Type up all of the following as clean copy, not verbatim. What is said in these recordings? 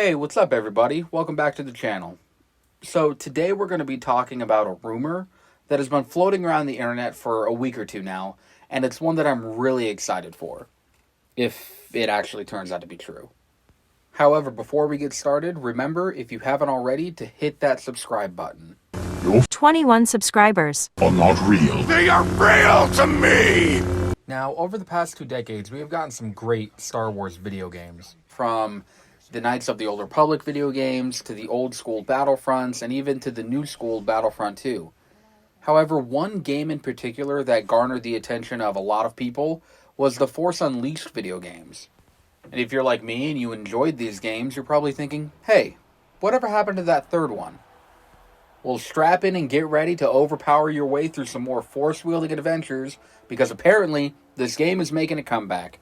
Hey, what's up everybody? Welcome back to the channel. So today we're going to be talking about a rumor that has been floating around the internet for a week or two now, and it's one that I'm really excited for, if it actually turns out to be true. However, before we get started, remember, if you haven't already, to hit that subscribe button. 21 subscribers. Are not real. They are real to me! Now, over the past 2 decades, we have gotten some great Star Wars video games, from the Knights of the Old Republic video games, to the old school Battlefronts, and even to the new school Battlefront 2. However, one game in particular that garnered the attention of a lot of people was the Force Unleashed video games. And if you're like me and you enjoyed these games, you're probably thinking, hey, whatever happened to that third one? Well, strap in and get ready to overpower your way through some more force-wielding adventures, because apparently, this game is making a comeback.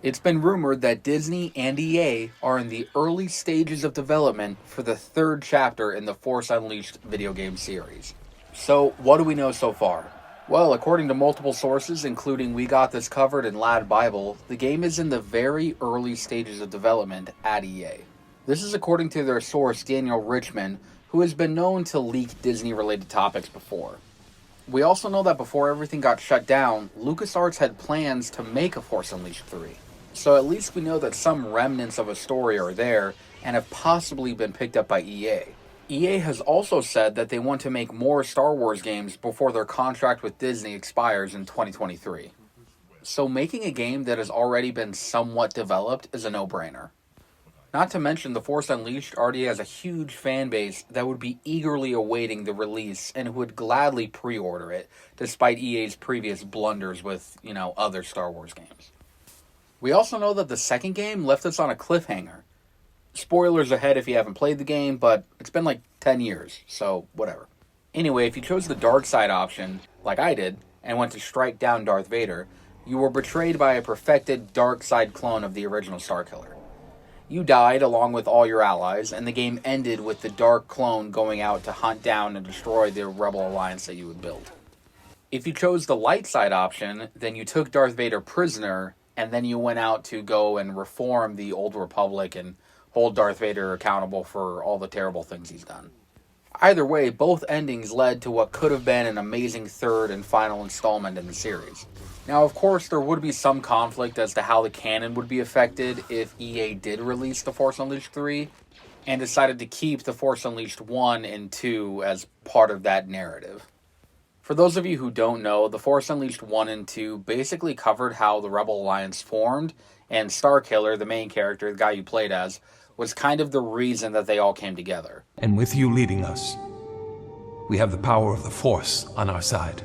It's been rumored that Disney and EA are in the early stages of development for the third chapter in the Force Unleashed video game series. So, what do we know so far? Well, according to multiple sources, including We Got This Covered and Lad Bible, the game is in the very early stages of development at EA. This is according to their source, Daniel Richman, who has been known to leak Disney-related topics before. We also know that before everything got shut down, LucasArts had plans to make a Force Unleashed 3. So at least we know that some remnants of a story are there, and have possibly been picked up by EA. EA has also said that they want to make more Star Wars games before their contract with Disney expires in 2023. So making a game that has already been somewhat developed is a no-brainer. Not to mention, the Force Unleashed already has a huge fan base that would be eagerly awaiting the release and who would gladly pre-order it, despite EA's previous blunders with, other Star Wars games. We also know that the second game left us on a cliffhanger. Spoilers ahead if you haven't played the game, but it's been like 10 years, so whatever. Anyway, if you chose the dark side option, like I did, and went to strike down Darth Vader, you were betrayed by a perfected dark side clone of the original Starkiller. You died along with all your allies, and the game ended with the dark clone going out to hunt down and destroy the Rebel Alliance that you would build. If you chose the light side option, then you took Darth Vader prisoner, and then you went out to go and reform the Old Republic and hold Darth Vader accountable for all the terrible things he's done. Either way, both endings led to what could have been an amazing third and final installment in the series. Now, of course, there would be some conflict as to how the canon would be affected if EA did release The Force Unleashed 3, and decided to keep The Force Unleashed 1 and 2 as part of that narrative. For those of you who don't know, The Force Unleashed 1 and 2 basically covered how the Rebel Alliance formed, and Starkiller, the main character, the guy you played as, was kind of the reason that they all came together. And with you leading us, we have the power of the Force on our side.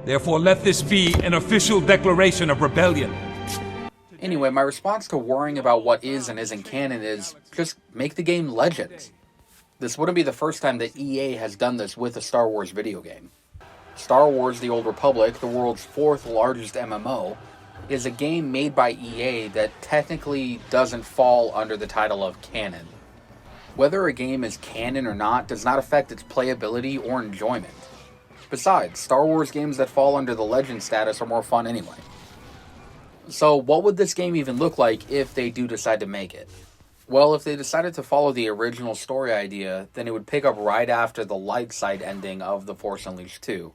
Therefore, let this be an official declaration of rebellion. Anyway, my response to worrying about what is and isn't canon is just make the game Legends. This wouldn't be the first time that EA has done this with a Star Wars video game. Star Wars: The Old Republic, the world's 4th largest MMO, is a game made by EA that technically doesn't fall under the title of canon. Whether a game is canon or not does not affect its playability or enjoyment. Besides, Star Wars games that fall under the Legend status are more fun anyway. So what would this game even look like if they do decide to make it? Well, if they decided to follow the original story idea, then it would pick up right after the light side ending of The Force Unleashed 2.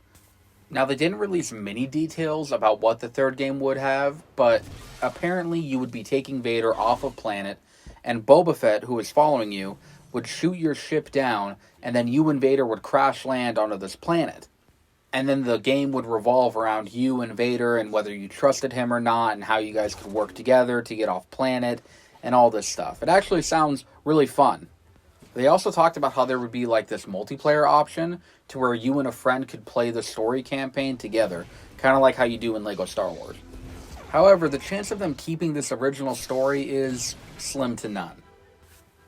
Now, they didn't release many details about what the third game would have, but apparently you would be taking Vader off a planet, and Boba Fett, who is following you, would shoot your ship down, and then you and Vader would crash land onto this planet. And then the game would revolve around you and Vader, and whether you trusted him or not, and how you guys could work together to get off planet, and all this stuff. It actually sounds really fun. They also talked about how there would be like this multiplayer option to where you and a friend could play the story campaign together, kind of like how you do in LEGO Star Wars. However, the chance of them keeping this original story is slim to none.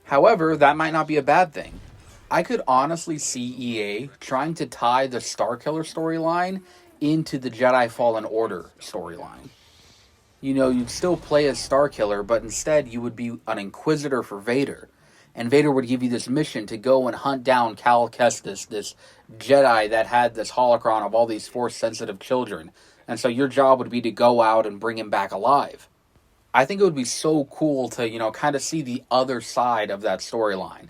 However, that might not be a bad thing. I could honestly see EA trying to tie the Starkiller storyline into the Jedi Fallen Order storyline. You'd still play as Starkiller, but instead you would be an Inquisitor for Vader. And Vader would give you this mission to go and hunt down Cal Kestis, this Jedi that had this holocron of all these Force-sensitive children. And so your job would be to go out and bring him back alive. I think it would be so cool to, kind of see the other side of that storyline.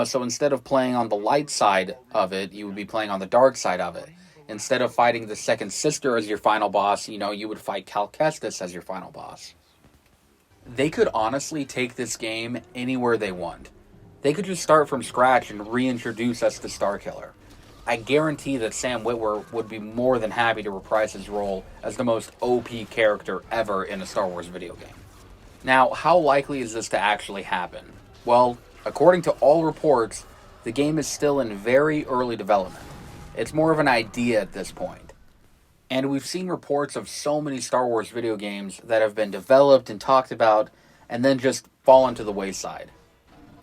So instead of playing on the light side of it, you would be playing on the dark side of it. Instead of fighting the second sister as your final boss, you would fight Kestis as your final boss. They could honestly take this game anywhere they want. They could just start from scratch and reintroduce us to Starkiller. I guarantee that Sam Witwer would be more than happy to reprise his role as the most OP character ever in a Star Wars video game. Now, how likely is this to actually happen? Well, according to all reports, the game is still in very early development. It's more of an idea at this point. And we've seen reports of so many Star Wars video games that have been developed and talked about and then just fallen to the wayside.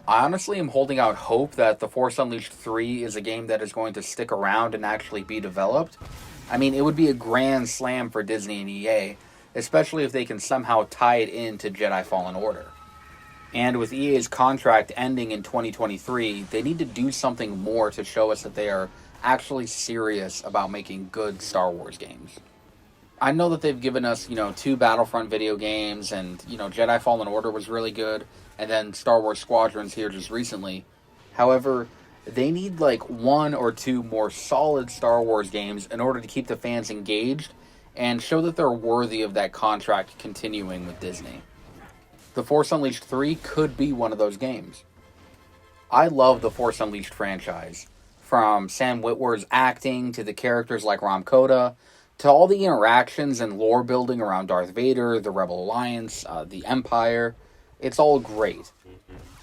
I honestly am holding out hope that The Force Unleashed 3 is a game that is going to stick around and actually be developed. I mean, it would be a grand slam for Disney and EA, especially if they can somehow tie it into Jedi Fallen Order. And with EA's contract ending in 2023, they need to do something more to show us that they are actually serious about making good Star Wars games. I know that they've given us, 2 Battlefront video games, and, Jedi Fallen Order was really good, and then Star Wars Squadrons here just recently. However, they need 1 or 2 more solid Star Wars games in order to keep the fans engaged and show that they're worthy of that contract continuing with Disney. The Force Unleashed 3 could be one of those games. I love the Force Unleashed franchise. From Sam Witwer's acting, to the characters like Rom Koda, to all the interactions and lore building around Darth Vader, the Rebel Alliance, the Empire. It's all great.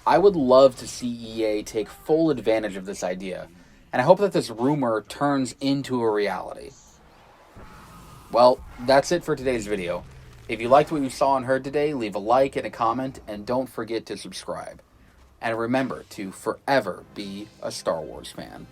I would love to see EA take full advantage of this idea, and I hope that this rumor turns into a reality. Well, that's it for today's video. If you liked what you saw and heard today, leave a like and a comment, and don't forget to subscribe. And remember to forever be a Star Wars fan.